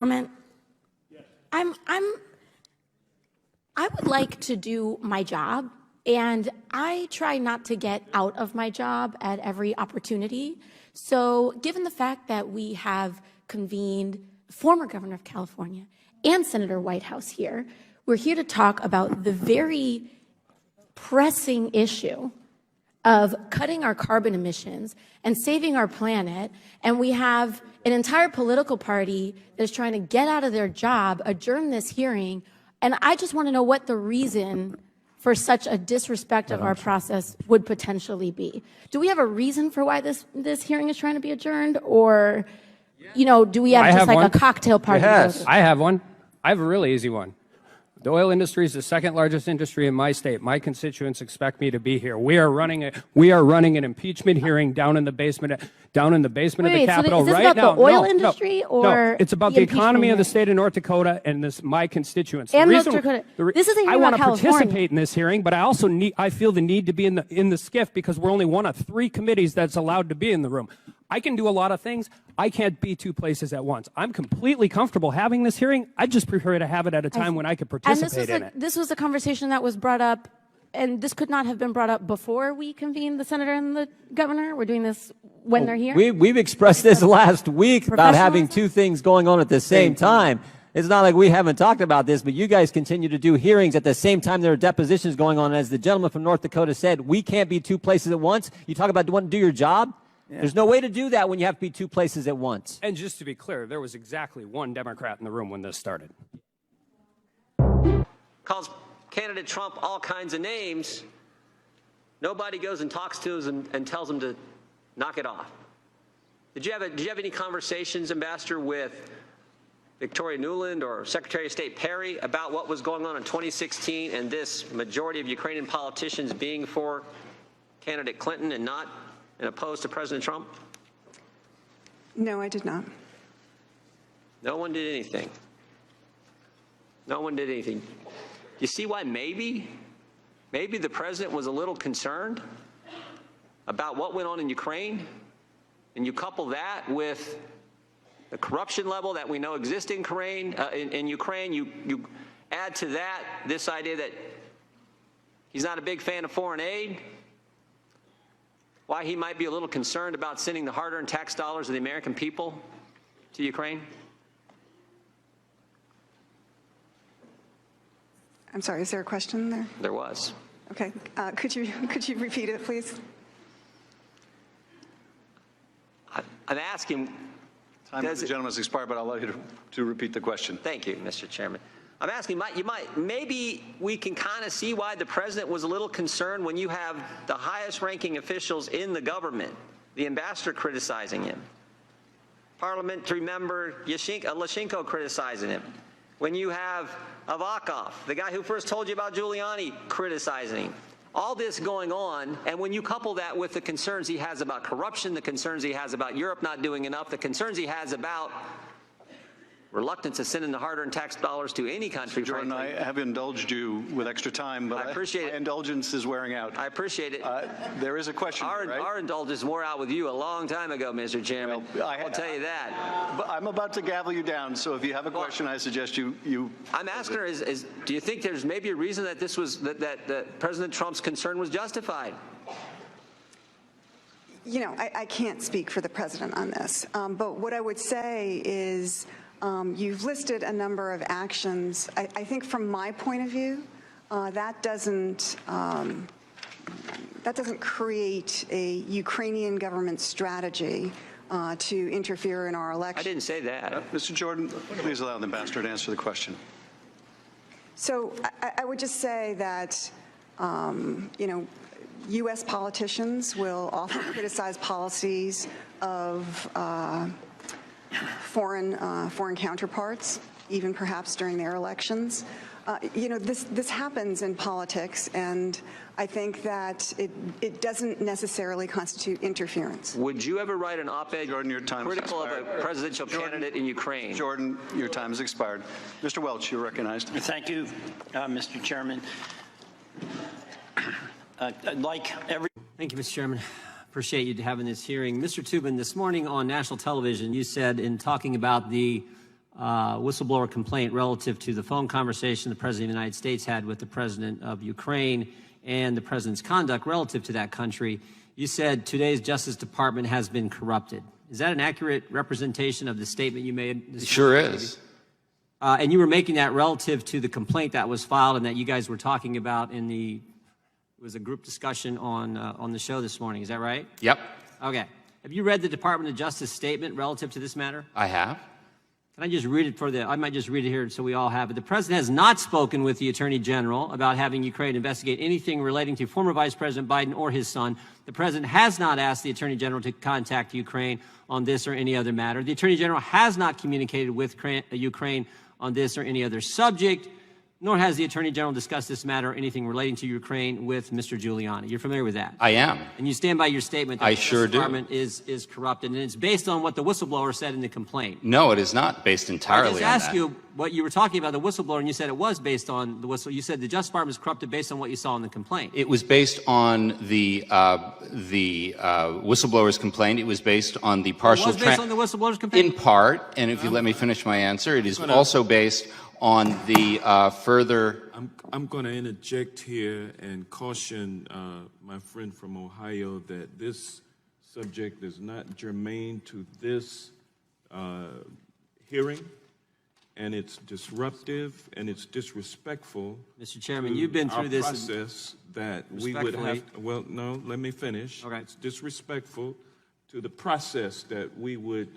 Comment. I would like to do my job, and I try not to get out of my job at every opportunity. So given the fact that we have convened the former governor of California and Senator Whitehouse here, we're here to talk about the very pressing issue of cutting our carbon emissions and saving our planet, and we have an entire political party that is trying to get out of their job, adjourn this hearing, and I just want to know what the reason for such a disrespect of our process would potentially be. Do we have a reason for why this hearing is trying to be adjourned, or, you know, do we have just like a cocktail party? Yes, I have one. I have a really easy one. The oil industry is the second largest industry in my state. My constituents expect me to be here. We are running an impeachment hearing down in the basement of the Capitol right now. Is this about the oil industry or no, it's about the economy of the state of North Dakota and my constituents. And North Dakota. This isn't I want to participate in this hearing, but I feel the need to be in the SCIF because we're only one of 3 committees that's allowed to be in the room. I can do a lot of things. I can't be 2 places at once. I'm completely comfortable having this hearing. I just prefer to have it at a time when I could participate in it. This was a conversation that was brought up, and this could not have been brought up before we convened the senator and the governor. We're doing this when they're here. We've expressed this last week about having 2 things going on at the same time. It's not like we haven't talked about this, but you guys continue to do hearings at the same time there are depositions going on. As the gentleman from North Dakota said, we can't be 2 places at once. You talk about wanting to do your job. Yeah. There's no way to do that when you have to be 2 places at once. And just to be clear, there was exactly 1 Democrat in the room when this started. Calls candidate Trump all kinds of names. Nobody goes and talks to him and tells him to knock it off. Did you have any conversations, Ambassador, with Victoria Nuland or Secretary of State Perry about what was going on in 2016 and this majority of Ukrainian politicians being for candidate Clinton and not and opposed to President Trump? No, I did not. No one did anything. No one did anything. You see why maybe the president was a little concerned about what went on in Ukraine, and you couple that with the corruption level that we know exists in Ukraine, you add to that this idea that he's not a big fan of foreign aid, why he might be a little concerned about sending the hard-earned tax dollars of the American people to Ukraine? I'm sorry, is there a question there? There was. Okay, could you repeat it, please? I'm asking. Time of the gentleman's expired, but I'll allow you to repeat the question. Thank you, Mr. Chairman. I'm asking, maybe we can kind of see why the president was a little concerned when you have the highest ranking officials in the government, the ambassador criticizing him, parliamentary member Leshchenko criticizing him, when you have Avakov, the guy who first told you about Giuliani, criticizing him. All this going on, and when you couple that with the concerns he has about corruption, the concerns he has about Europe not doing enough, the concerns he has about reluctance to send in the hard-earned tax dollars to any country, Jordan, frankly. I have indulged you with extra time, but I appreciate it. My indulgence is wearing out. I appreciate it. There is a question, right? Our indulgence wore out with you a long time ago, Mr. Chairman. Well, I'll tell you that. But I'm about to gavel you down, so if you have a question, I suggest you. I'm asking her: do you think there's maybe a reason that this was that President Trump's concern was justified? You know, I can't speak for the president on this, but what I would say is. You've listed a number of actions. I think from my point of view, that doesn't create a Ukrainian government strategy to interfere in our election. I didn't say that. Mr. Jordan, please allow the ambassador to answer the question. So I would just say that, you know, U.S. politicians will often criticize policies of foreign counterparts, even perhaps during their elections. You know, this happens in politics, and I think that it doesn't necessarily constitute interference. Would you ever write an op-ed critical of a presidential candidate in Ukraine? Jordan, your time has expired. Mr. Welch, you're recognized. Thank you, Mr. Chairman. Thank you, Mr. Chairman. Appreciate you having this hearing. Mr. Toobin, this morning on national television, you said in talking about the whistleblower complaint relative to the phone conversation the President of the United States had with the President of Ukraine and the President's conduct relative to that country. You said today's Justice Department has been corrupted. Is that an accurate representation of the statement you made? It sure is. And you were making that relative to the complaint that was filed and that you guys were talking about in it was a group discussion on the show this morning. Is that right? Yep, Okay. Have you read the Department of Justice statement relative to this matter? I have. Can I just read it I might just read it here so we all have it. The President has not spoken with the Attorney General about having Ukraine investigate anything relating to former Vice President Biden or his son. The President has not asked the Attorney General to contact Ukraine on this or any other matter. The Attorney General has not communicated with Ukraine on this or any other subject, nor has the Attorney General discussed this matter or anything relating to Ukraine with Mr. Giuliani. You're familiar with that? I am. And you stand by your statement that I the sure Justice do. Department is corrupted, and it's based on what the whistleblower said in the complaint. No, it is not based entirely I on just asked that. you what you were talking about, the whistleblower, and you said it was based on the whistle. You said the Justice Department is corrupted based on what you saw in the complaint. It was based on the whistleblower's complaint. It was based on the partial. It was based on the whistleblower's complaint? In part, and if you let me finish my answer, it is also based on the further. I'm going to interject here and caution my friend from Ohio that this subject is not germane to this hearing, and it's disruptive and it's disrespectful. Mr. Chairman, you've been through this process that we would have. Well, no, let me finish. Okay. It's disrespectful to the process that we would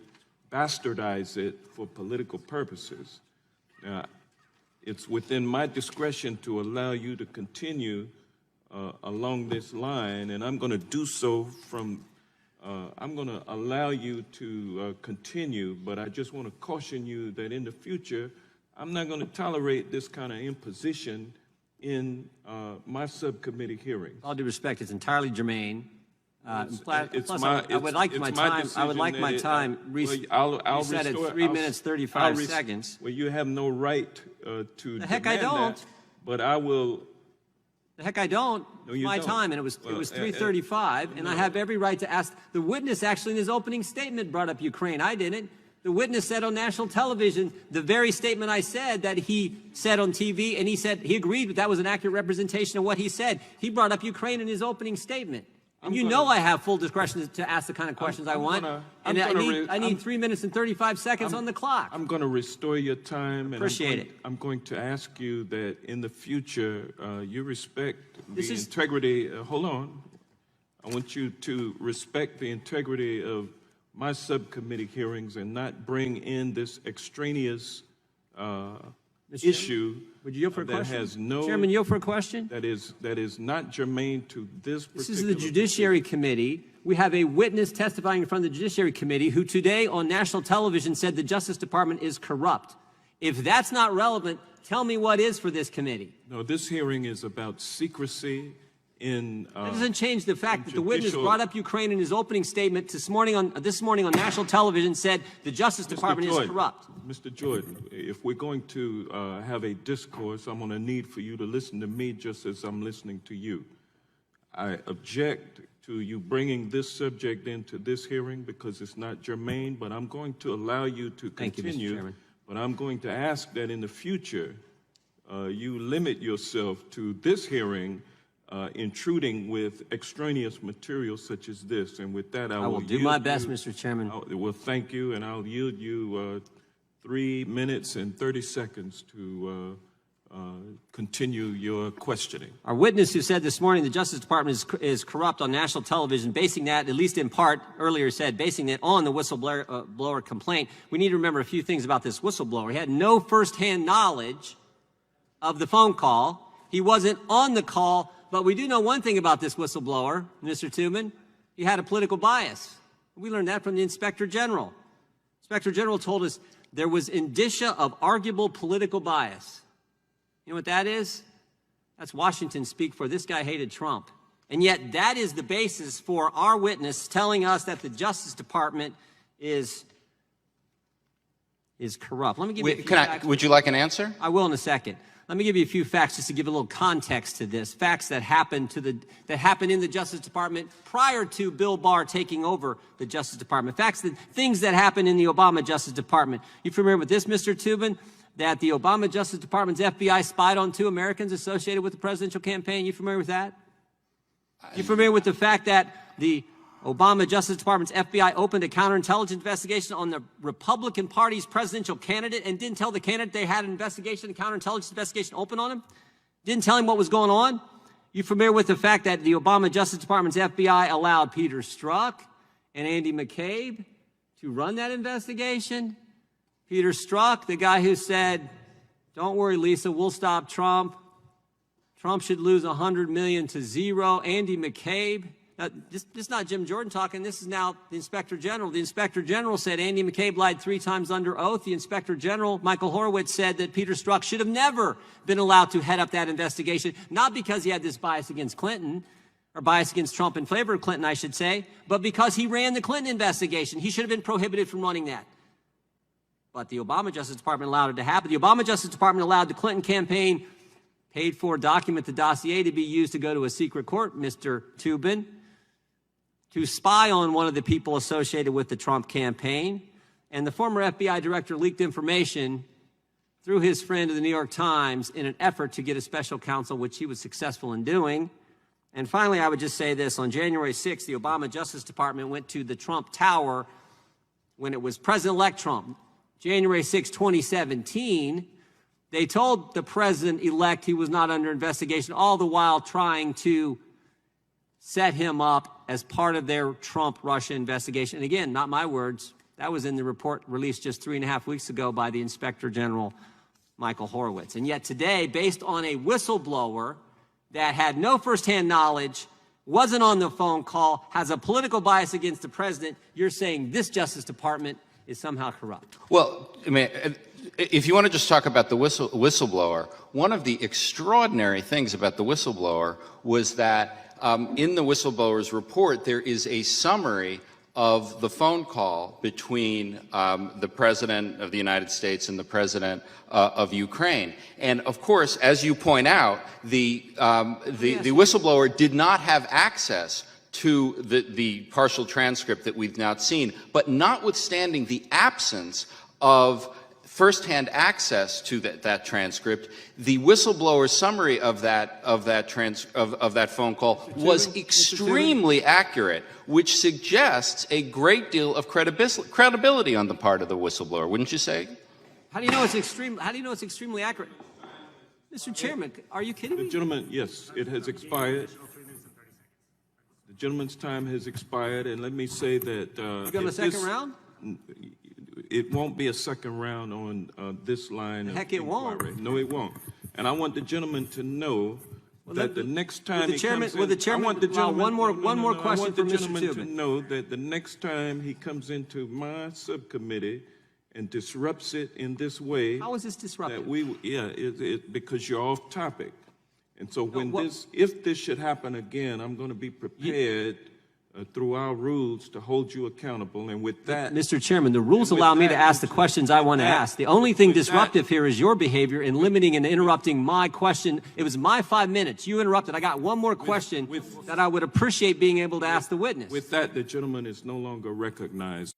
bastardize it for political purposes. It's within my discretion to allow you to continue along this line, and I'm going to do so from, I'm going to allow you to continue, but I just want to caution you that in the future, I'm not going to tolerate this kind of imposition in my subcommittee hearings. All due respect, it's entirely germane. It's Plus, my- I would like it's my my time. I would decision like that my it- time. I'll You said restore- it 3 minutes, 35 I'll seconds. Well, you have no right to The heck I demand don't. that, but I will. The heck I don't. No, It's you my don't. time, and it was 3:35, and I have every right to ask. The witness actually in his opening statement brought up Ukraine. I didn't. The witness said on national television the very statement I said that he said on TV, and he said he agreed that was an accurate representation of what he said. He brought up Ukraine in his opening statement. And you know I have full discretion to ask the kind of questions I want. And I need 3 minutes and 35 seconds on the clock. I'm going to restore your time. And Appreciate it. I'm going to ask you that in the future you respect This the is- integrity. Hold on. I want you to respect the integrity of my subcommittee hearings and not bring in this extraneous issue Would you yield for a that question? has no. Chairman, yield for a question? That is not germane to this particular. This is the Judiciary Committee. We have a witness testifying in front of the Judiciary Committee who today on national television said the Justice Department is corrupt. If that's not relevant, tell me what is for this committee. No, this hearing is about secrecy in. That doesn't change the fact that the witness judicial- brought up Ukraine in his opening statement this morning on national television said the Justice Department is corrupt. Mr. Jordan, if we're going to have a discourse, I'm going to need for you to listen to me just as I'm listening to you. I object to you bringing this subject into this hearing because it's not germane, but I'm going to allow you to Thank you, Mr. continue. Chairman. But I'm going to ask that in the future you limit yourself to this hearing intruding with extraneous material such as this. And with that, I will do my best, Mr. Chairman. Well, thank you, and I'll yield you 3 minutes and 30 seconds to continue your questioning. Our witness who said this morning the Justice Department is corrupt on national television, basing that, at least in part, earlier said, basing it on the whistleblower complaint. We need to remember a few things about this whistleblower. He had no firsthand knowledge of the phone call. He wasn't on the call, but we do know one thing about this whistleblower, Mr. Tubman. He had a political bias. We learned that from the Inspector General. Inspector General told us there was indicia of arguable political bias. You know what that is? That's Washington speak for this guy hated Trump. And yet that is the basis for our witness telling us that the Justice Department is is corrupt. Let me give you a few facts. Would you like an answer? I will in a second. Let me give you a few facts just to give a little context to this. Facts that happened in the Justice Department prior to Bill Barr taking over the Justice Department. Things that happened in the Obama Justice Department. You familiar with this, Mr. Tubin? That the Obama Justice Department's FBI spied on 2 Americans associated with the presidential campaign. You familiar with that? You familiar with the fact that the Obama Justice Department's FBI opened a counterintelligence investigation on the Republican Party's presidential candidate and didn't tell the candidate they had an investigation, a counterintelligence investigation open on him? Didn't tell him what was going on? You familiar with the fact that the Obama Justice Department's FBI allowed Peter Strzok and Andy McCabe to run that investigation? Peter Strzok, the guy who said, "Don't worry, Lisa, we'll stop Trump. Trump should lose 100 million to 0. Andy McCabe. Now, this is not Jim Jordan talking. This is now the Inspector General. The Inspector General said Andy McCabe lied 3 times under oath. The Inspector General, Michael Horowitz, said that Peter Strzok should have never been allowed to head up that investigation, not because he had this bias against Clinton, or bias against Trump in favor of Clinton, I should say, but because he ran the Clinton investigation. He should have been prohibited from running that. But the Obama Justice Department allowed it to happen. The Obama Justice Department allowed the Clinton campaign paid for document, the dossier, to be used to go to a secret court, Mr. Tubin, to spy on one of the people associated with the Trump campaign. And the former FBI director leaked information through his friend to the New York Times in an effort to get a special counsel, which he was successful in doing. And finally, I would just say this. On January 6th, the Obama Justice Department went to the Trump Tower when it was President-elect Trump. January 6, 2017, they told the president-elect he was not under investigation, all the while trying to set him up as part of their Trump-Russia investigation. And again, not my words. That was in the report released just 3.5 weeks ago by the Inspector General, Michael Horowitz. And yet today, based on a whistleblower that had no firsthand knowledge, wasn't on the phone call, has a political bias against the president, you're saying this Justice Department is somehow corrupt. Well, I mean, if you want to just talk about the whistleblower, one of the extraordinary things about the whistleblower was that in the whistleblower's report, there is a summary of the phone call between the President of the United States and the President of Ukraine. And of course, as you point out, the whistleblower did not have access to the partial transcript that we've now seen. But notwithstanding the absence of firsthand access to that transcript, the whistleblower summary of that phone call was extremely accurate, which suggests a great deal of credibility on the part of the whistleblower, wouldn't you say? How do you know it's extremely accurate? Mr. Chairman, are you kidding me? The gentleman, yes, it has expired. The gentleman's time has expired, and let me say that you got a second round? It won't be a second round on this line. Heck, it won't. No, it won't. And I want the gentleman to know that the next time he comes in, one more question for Mr. Tubin. I want the gentleman to know that the next time he comes into my subcommittee and disrupts it in this way. How is this disruptive? Because you're off topic. And so if this should happen again, I'm going to be prepared through our rules to hold you accountable. And with that, Mr. Chairman, the rules allow me to ask the questions I want to ask. The only thing disruptive here is your behavior in limiting and interrupting my question. It was my 5 minutes. You interrupted. I got one more question that I would appreciate being able to ask the witness. With that, the gentleman is no longer recognized.